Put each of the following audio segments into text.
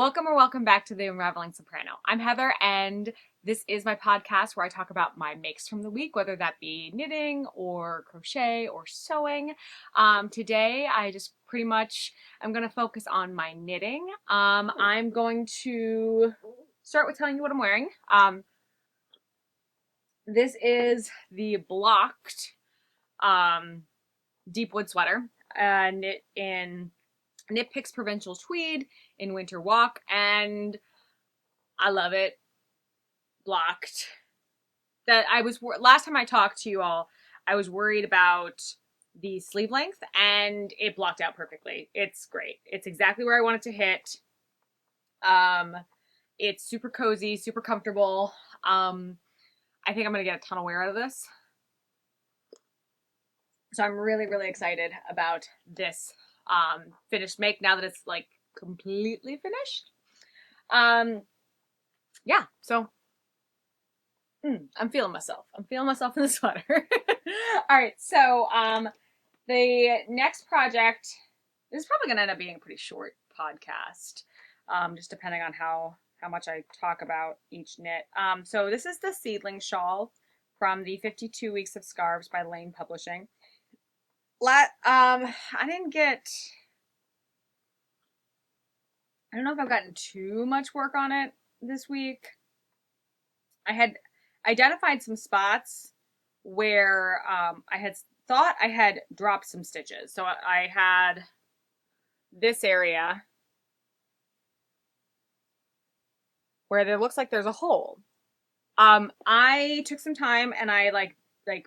Welcome or welcome back to the Unraveling Soprano. I'm Heather, and this is my podcast where I talk about my makes from the week, whether that be knitting or crochet or sewing. Today, I just pretty much am going to focus on my knitting. I'm going to start with telling you what I'm wearing. This is the blocked deep wood sweater, knit in Knit Picks Provincial Tweed in Winter Walk, and I love it. Blocked. Last time I talked to you all, I was worried about the sleeve length, and it blocked out perfectly. It's great. It's exactly where I want it to hit. It's super cozy, super comfortable. I think I'm gonna get a ton of wear out of this. So I'm really, really excited about this finished make now that it's like completely finished. Yeah, so I'm feeling myself. I'm feeling myself in the sweater. All right, so the next project, this is probably gonna end up being a pretty short podcast, just depending on how much I talk about each knit. So this is the Seedling shawl from the 52 Weeks of Scarves by Lane Publishing. I don't know if I've gotten too much work on it this week. I had identified some spots where I had thought I had dropped some stitches. So I had this area where there looks like there's a hole. I took some time and I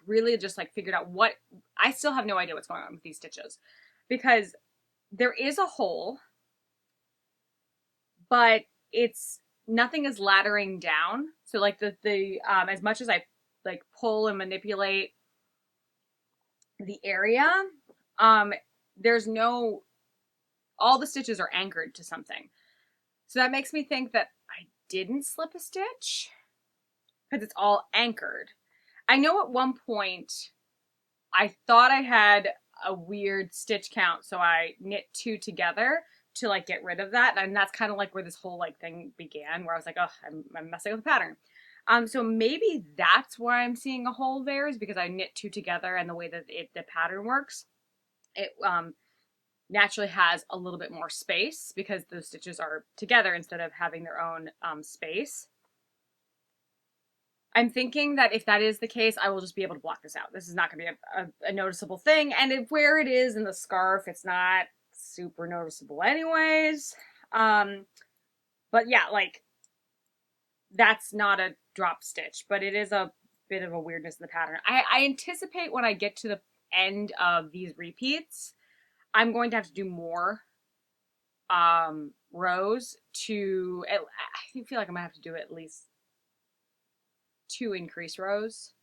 really just figured out what, I still have no idea what's going on with these stitches because there is a hole, but nothing is laddering down. So the as much as I pull and manipulate the area, there's no, all the stitches are anchored to something. So that makes me think that I didn't slip a stitch because it's all anchored. I know at one point I thought I had a weird stitch count, so I knit two together to get rid of that, and that's kind of where this whole thing began, where I was like, oh, I'm messing with the pattern. So maybe that's why I'm seeing a hole there, is because I knit two together, and the way that the pattern works, it naturally has a little bit more space because the stitches are together instead of having their own space. I'm thinking that if that is the case, I will just be able to block this out. This is not going to be a noticeable thing, and where it is in the scarf, it's not super noticeable anyways. But yeah, that's not a drop stitch, but it is a bit of a weirdness in the pattern. I anticipate when I get to the end of these repeats, I'm going to have to do more rows I feel like I'm gonna have to do at least 2 increase rows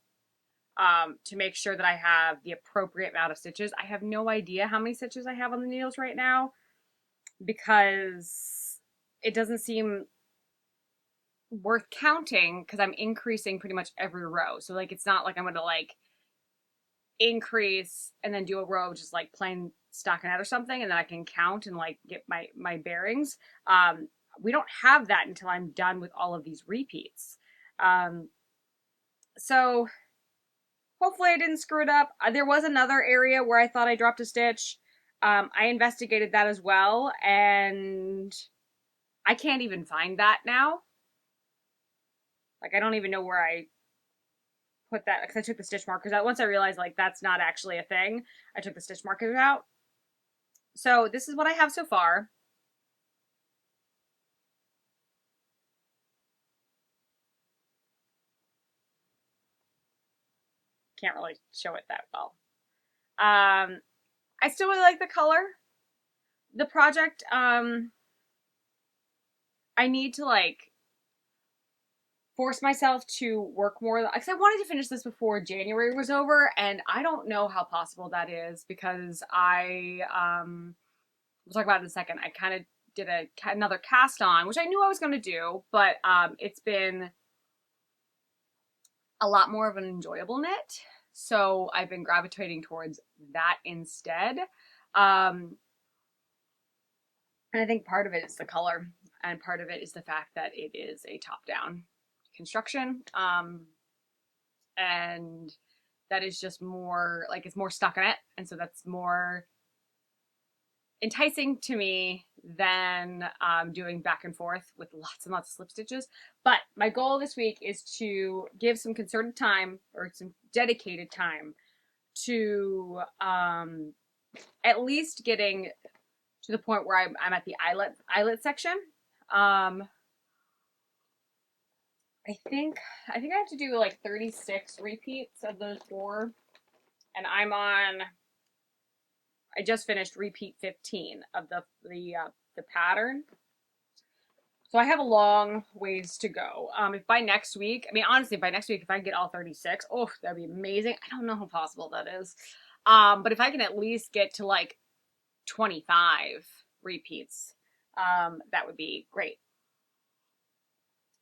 to make sure that I have the appropriate amount of stitches. I have no idea how many stitches I have on the needles right now because it doesn't seem worth counting because I'm increasing pretty much every row. So it's not like I'm gonna increase and then do a row of just plain stockinette or something, and then I can count and get my bearings. We don't have that until I'm done with all of these repeats. So hopefully I didn't screw it up. There was another area where I thought I dropped a stitch. I investigated that as well, and I can't even find that now. I don't even know where I put that, because I took the stitch markers out. Once I realized that's not actually a thing, I took the stitch markers out. So this is what I have so far. Can't really show it that well. I still really like the color. The project, I need to force myself to work more, because I wanted to finish this before January was over, and I don't know how possible that is because we'll talk about it in a second. I kind of did another cast on, which I knew I was going to do, but it's been a lot more of an enjoyable knit, so I've been gravitating towards that instead. And I think part of it is the color. And part of it is the fact that it is a top-down construction. And that is just more, like, it's more stuck in it. And so that's more enticing to me than doing back and forth with lots and lots of slip stitches. But my goal this week is to give some concerted time, or some dedicated time, to at least getting to the point where I'm at the eyelet section. I think I have to do like 36 repeats of those 4, and I just finished repeat 15 of the pattern. So I have a long ways to go. If by next week, I mean, honestly, by next week, if I get all 36, oh, that'd be amazing. I don't know how possible that is. But if I can at least get to like 25 repeats, that would be great.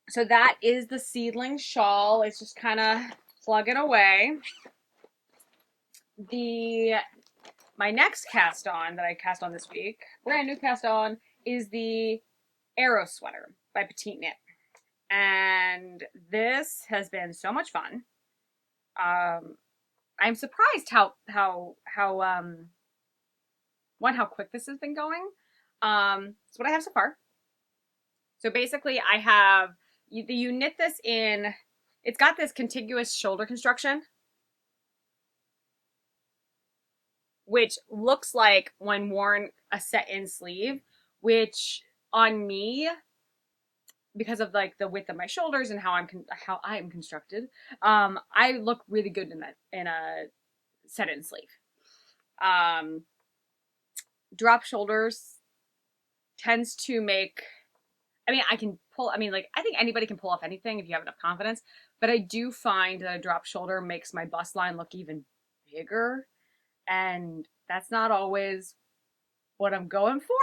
So that is the seedling shawl. It's just kind of plugging away. My next cast on that I cast on this week, brand new cast on, is the Aros sweater by Petite Knit. And this has been so much fun. I'm surprised how quick this has been going. That's what I have so far. So basically I have, you knit this in, it's got this contiguous shoulder construction, which looks like, when worn, a set-in sleeve, which on me, because of like the width of my shoulders and how I am constructed, I look really good in a set-in sleeve. Drop shoulders tends to make, I mean, I think anybody can pull off anything if you have enough confidence, but I do find that a drop shoulder makes my bust line look even bigger, and that's not always what I'm going for.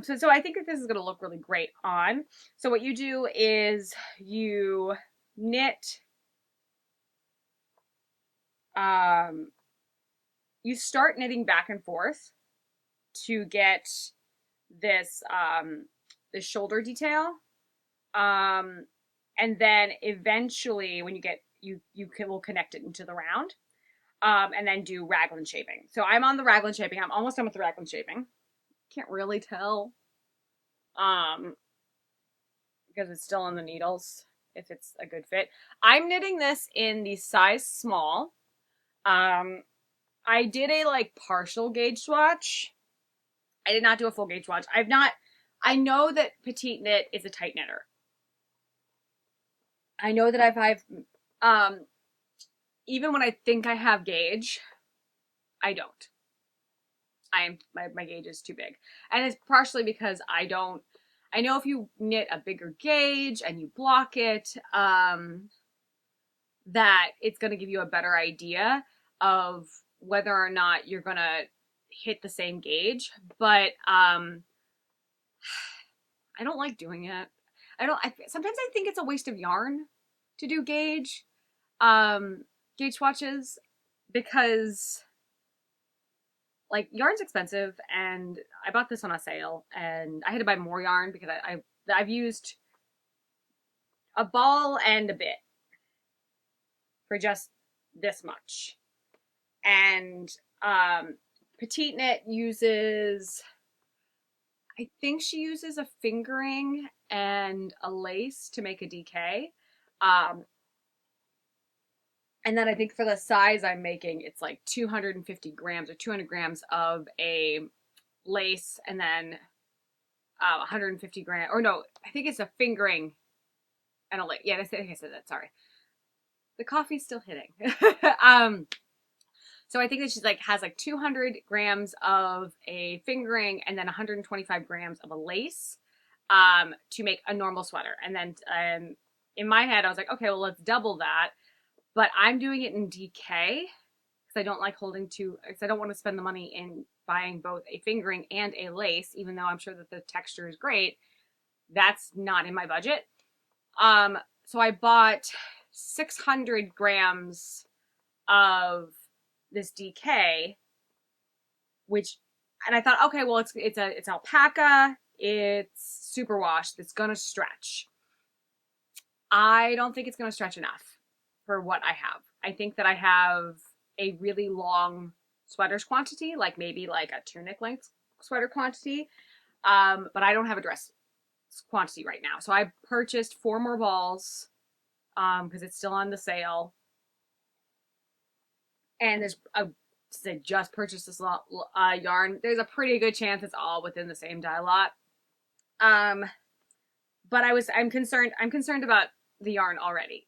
So I think that this is going to look really great on. So what you do is you knit, you start knitting back and forth to get this, the shoulder detail. And then eventually when you get, will connect it into the round. And then do raglan shaping. So I'm on the raglan shaping. I'm almost done with the raglan shaping. Can't really tell, because it's still on the needles, if it's a good fit. I'm knitting this in the size small. I did a like partial gauge swatch. I did not do a full gauge swatch. I know that Petite Knit is a tight knitter. I know that I've even when I think I have gauge, I don't. My gauge is too big. And it's partially because I know if you knit a bigger gauge and you block it, that it's going to give you a better idea of whether or not you're going to hit the same gauge. But I don't like doing it. Sometimes I think it's a waste of yarn to do gauge swatches, because like yarn's expensive, and I bought this on a sale and I had to buy more yarn because I've used a ball and a bit for just this much. And Petite Knit uses, I think she uses a fingering and a lace to make a DK. And then I think for the size I'm making, it's like 250 grams or 200 grams of a lace, and then 150 grams, or no, I think it's a fingering and a lace. Yeah, I think I said that, sorry. The coffee's still hitting. So I think that she's like, has like 200 grams of a fingering and then 125 grams of a lace to make a normal sweater. And then in my head, I was like, okay, well, let's double that. But I'm doing it in DK because I don't like because I don't want to spend the money in buying both a fingering and a lace, even though I'm sure that the texture is great. That's not in my budget. So I bought 600 grams of this DK, and I thought, okay, well, it's alpaca, it's superwash that's going to stretch. I don't think it's going to stretch enough for what I have. I think that I have a really long sweaters quantity, like maybe like a tunic length sweater quantity. But I don't have a dress quantity right now. So I purchased 4 more balls because it's still on the sale. And I just purchased this yarn. There's a pretty good chance it's all within the same dye lot. But I'm concerned about the yarn already.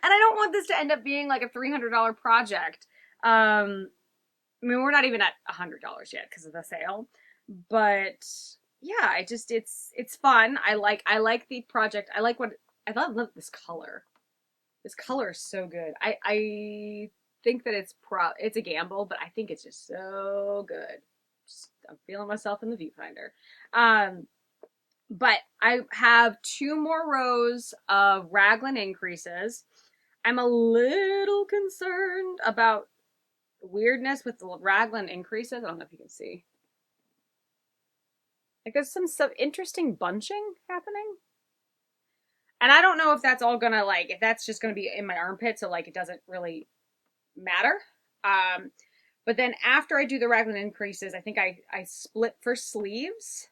And I don't want this to end up being like a $300 project. I mean, we're not even at $100 yet because of the sale, but yeah, it's fun. I like the project. I love this color. This color is so good. I think that it's a gamble, but I think it's just so good. I'm feeling myself in the viewfinder. But I have 2 more rows of raglan increases. I'm a little concerned about weirdness with the raglan increases. I don't know if you can see. Like there's some interesting bunching happening. And I don't know if that's all gonna if that's just gonna be in my armpit, so like it doesn't really matter. But then after I do the raglan increases, I think I split for sleeves.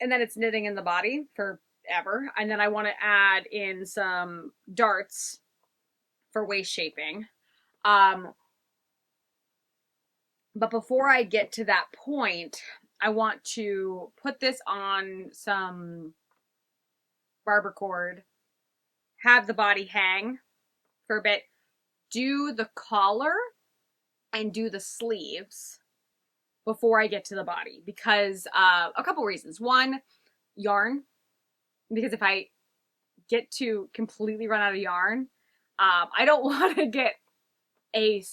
And then it's knitting in the body forever. And then I want to add in some darts for waist shaping. But before I get to that point, I want to put this on some barber cord, have the body hang for a bit, do the collar and do the sleeves before I get to the body, because a couple reasons. One, yarn, because if I get to completely run out of yarn, I don't want to get a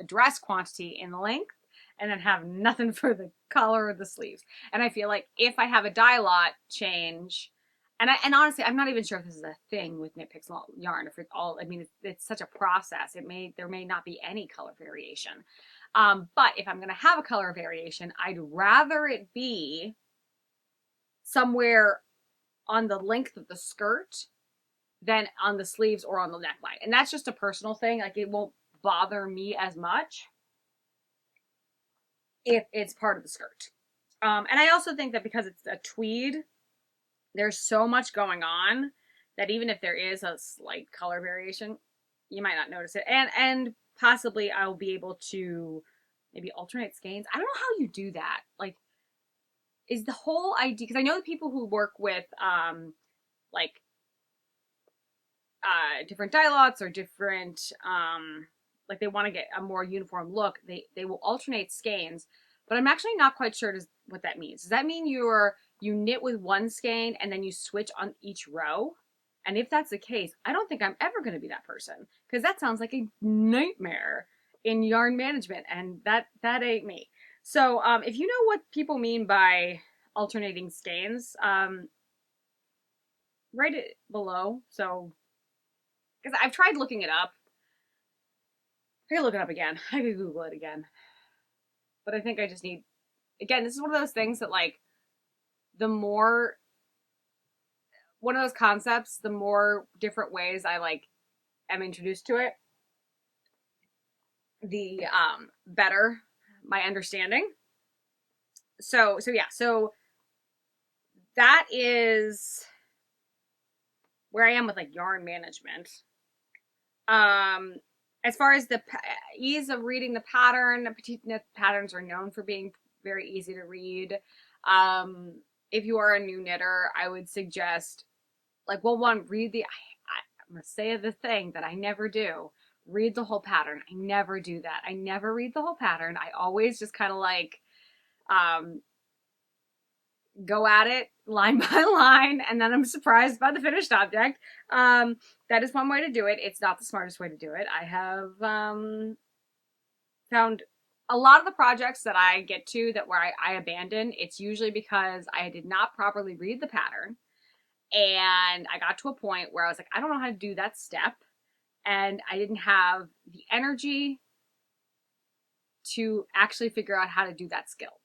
dress quantity in length and then have nothing for the collar or the sleeves. And I feel like if I have a dye lot change, and honestly, I'm not even sure if this is a thing with Knit Picks yarn. If it's all, I mean, it's such a process. There may not be any color variation. But if I'm going to have a color variation, I'd rather it be somewhere on the length of the skirt than on the sleeves or on the neckline. And that's just a personal thing. Like it won't bother me as much if it's part of the skirt. And I also think that because it's a tweed, there's so much going on that even if there is a slight color variation, you might not notice it. And possibly I'll be able to maybe alternate skeins. I don't know how you do that. Like, is the whole idea, because I know the people who work with different dye lots or different like they want to get a more uniform look, they will alternate skeins, but I'm actually not quite sure what that means. Does that mean you knit with one skein and then you switch on each row? And if that's the case, I don't think I'm ever going to be that person, because that sounds like a nightmare in yarn management, and that ain't me. So if you know what people mean by alternating skeins, write it below. So, because I've tried looking it up. I could look it up again. I could Google it again. But I think I just need, again, this is one of those things that like, one of those concepts, the more different ways I am introduced to it, the better my understanding. So yeah, so that is where I am with yarn management. As far as the ease of reading the pattern, petite knit patterns are known for being very easy to read. If you are a new knitter, I would suggest, read I'm going to say the thing that I never do. Read the whole pattern. I never do that. I never read the whole pattern. I always just kind of go at it line by line, and then I'm surprised by the finished object. That is one way to do it. It's not the smartest way to do it. I have found a lot of the projects that I get to where I abandon, it's usually because I did not properly read the pattern, and I got to a point where I was like, I don't know how to do that step, and I didn't have the energy to actually figure out how to do that skill.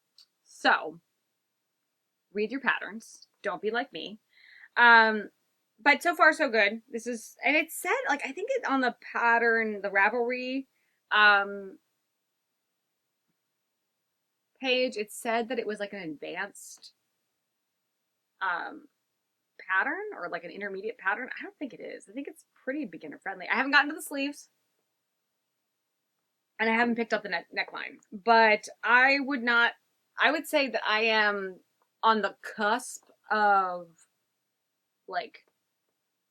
So read your patterns. Don't be like me. But so far so good. This is, and it said, like, I think it on the pattern, the Ravelry page, it said that it was like an advanced um pattern or like an intermediate pattern. I don't think it is. I think it's pretty beginner friendly. I haven't gotten to the sleeves and I haven't picked up the neckline, but I would say that I am on the cusp of, like,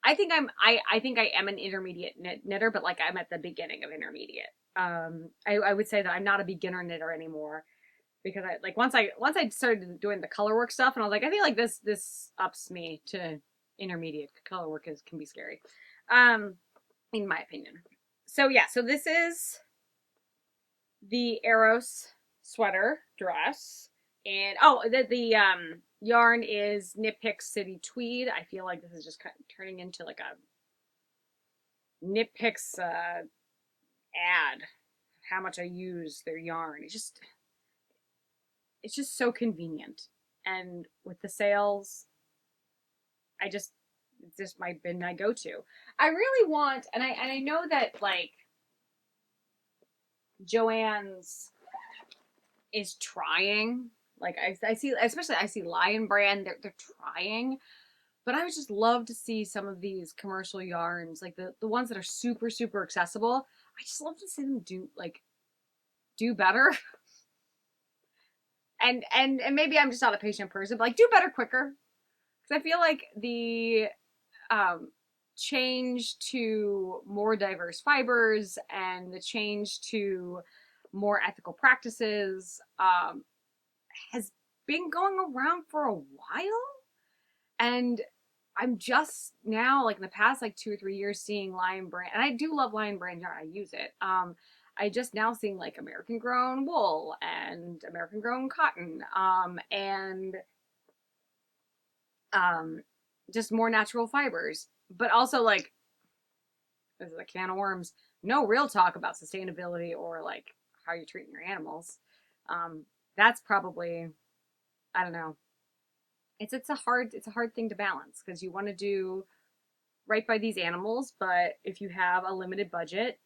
I think I am an intermediate knitter, but like I'm at the beginning of intermediate. I would say that I'm not a beginner knitter anymore, because I, like, once I started doing the color work stuff, and I was like, I feel like this ups me to intermediate. Color work can be scary, in my opinion. So yeah, so this is the Aros sweater dress, and oh, the yarn is Knit Picks City Tweed. I feel like this is just kind of turning into like a Knit Picks ad. How much I use their yarn. It's just so convenient, and with the sales, it's just been my go-to. I really want, and I know that, like, Joann's is trying. Like, I see, especially I see Lion Brand, they're trying, but I would just love to see some of these commercial yarns, like the ones that are super super accessible. I just love to see them do better. And maybe I'm just not a patient person, but like, do better quicker, because I feel like the change to more diverse fibers and the change to more ethical practices has been going around for a while, and I'm just now, like, in the past like 2 or 3 years, seeing Lion Brand, and I do love Lion Brand yarn. I use it. I just now seeing like American grown wool and American grown cotton, and just more natural fibers, but also, like, this is a can of worms. No real talk about sustainability or like how you're treating your animals. That's probably, I don't know. It's a hard thing to balance, because you want to do right by these animals, but if you have a limited budget,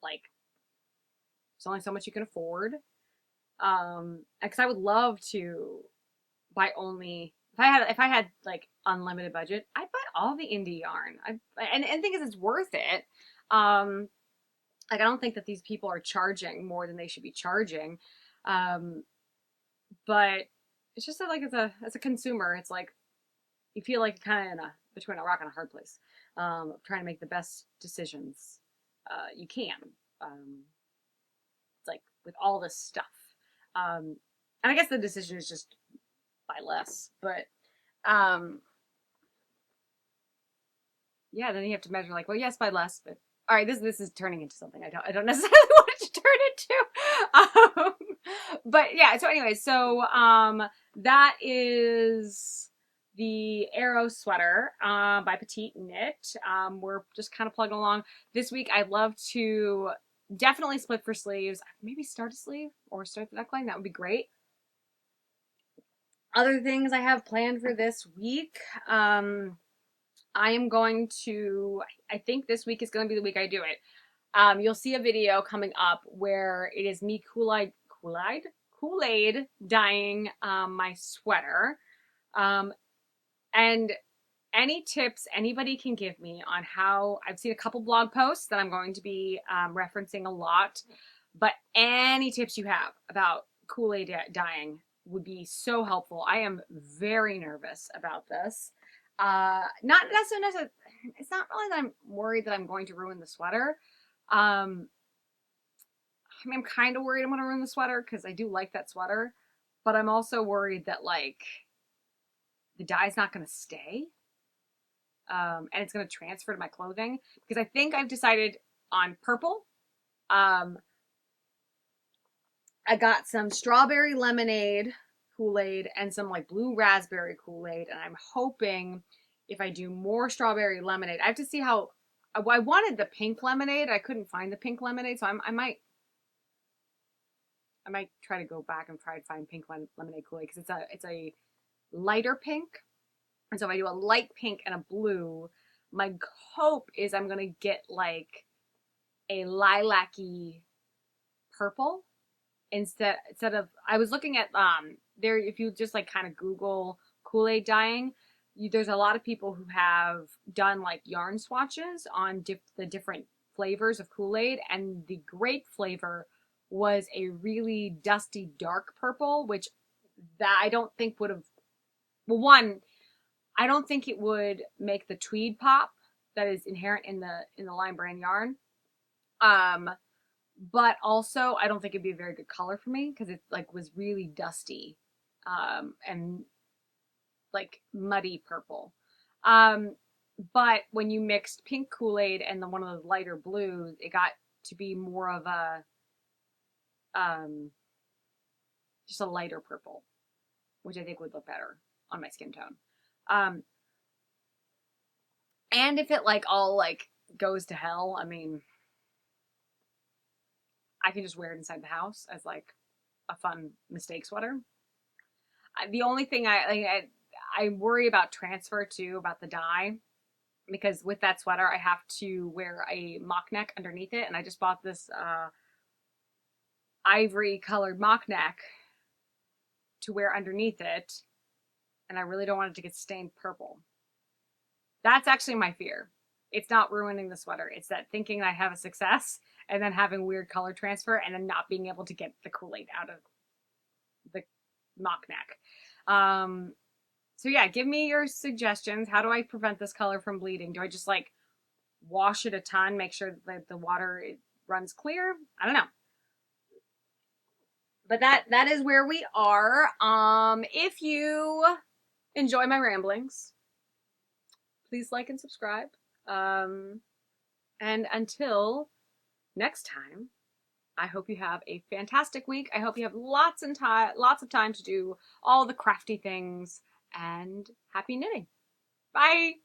like, there's only so much you can afford. Because I would love to buy only, if I had like unlimited budget, I'd buy all the indie yarn. And the thing is, it's worth it. Like, I don't think that these people are charging more than they should be charging. Um, but it's just that, like, as a consumer, it's like you feel like you're kind of between a rock and a hard place, trying to make the best decisions you can. It's like with all this stuff. And I guess the decision is just buy less, but yeah, then you have to measure, like, well, yes, buy less, but all right, this is turning into something I don't necessarily want it to turn into. But yeah, so anyway, so that is the Arrow sweater by Petite Knit. We're just kind of plugging along. This week, I'd love to definitely split for sleeves. Maybe start a sleeve or start the neckline. That would be great. Other things I have planned for this week. I am going to, I think this week is going to be the week I do it. You'll see a video coming up where it is me Kool-Aid dyeing my sweater. And any tips anybody can give me on how, I've seen a couple blog posts that I'm going to be referencing a lot, but any tips you have about Kool-Aid dyeing would be so helpful. I am very nervous about this. Not necessarily, it's not really that I'm worried that I'm going to ruin the sweater. I mean, I'm kind of worried I'm going to ruin the sweater because I do like that sweater, but I'm also worried that, like, the dye's not going to stay. And it's going to transfer to my clothing, because I think I've decided on purple. I got some strawberry lemonade Kool-Aid and some like blue raspberry Kool-Aid, and I'm hoping if I do more strawberry lemonade, I have to see how. I wanted the pink lemonade. I couldn't find the pink lemonade, so I might I might try to go back and try to find pink lemonade Kool-Aid because it's a lighter pink. And so if I do a light pink and a blue, my hope is I'm gonna get like a lilac-y purple instead of I was looking at there if you just like kind of Google Kool-Aid dyeing, there's a lot of people who have done like yarn swatches on the different flavors of Kool-Aid, and the grape flavor was a really dusty dark purple, which that I don't think would have, well, one, I don't think it would make the tweed pop that is inherent in the Lime brand yarn. Um, but also I don't think it'd be a very good color for me because it like was really dusty, and like muddy purple. Um, but when you mixed pink Kool-Aid and then one of the lighter blues, it got to be more of a just a lighter purple, which I think would look better on my skin tone. Um, and if it like all like goes to hell, I mean, I can just wear it inside the house as like a fun mistake sweater. The only thing I worry about transfer too, about the dye, because with that sweater I have to wear a mock neck underneath it, and I just bought this ivory colored mock neck to wear underneath it, and I really don't want it to get stained purple. That's actually my fear. It's not ruining the sweater. It's that thinking I have a success and then having weird color transfer and then not being able to get the Kool-Aid out of the mock neck. So yeah, give me your suggestions. How do I prevent this color from bleeding? Do I just like wash it a ton, make sure that the water runs clear? I don't know. But that is where we are. If you enjoy my ramblings, please like and subscribe. And until next time, I hope you have a fantastic week. I hope you have lots of time to do all the crafty things, and happy knitting. Bye.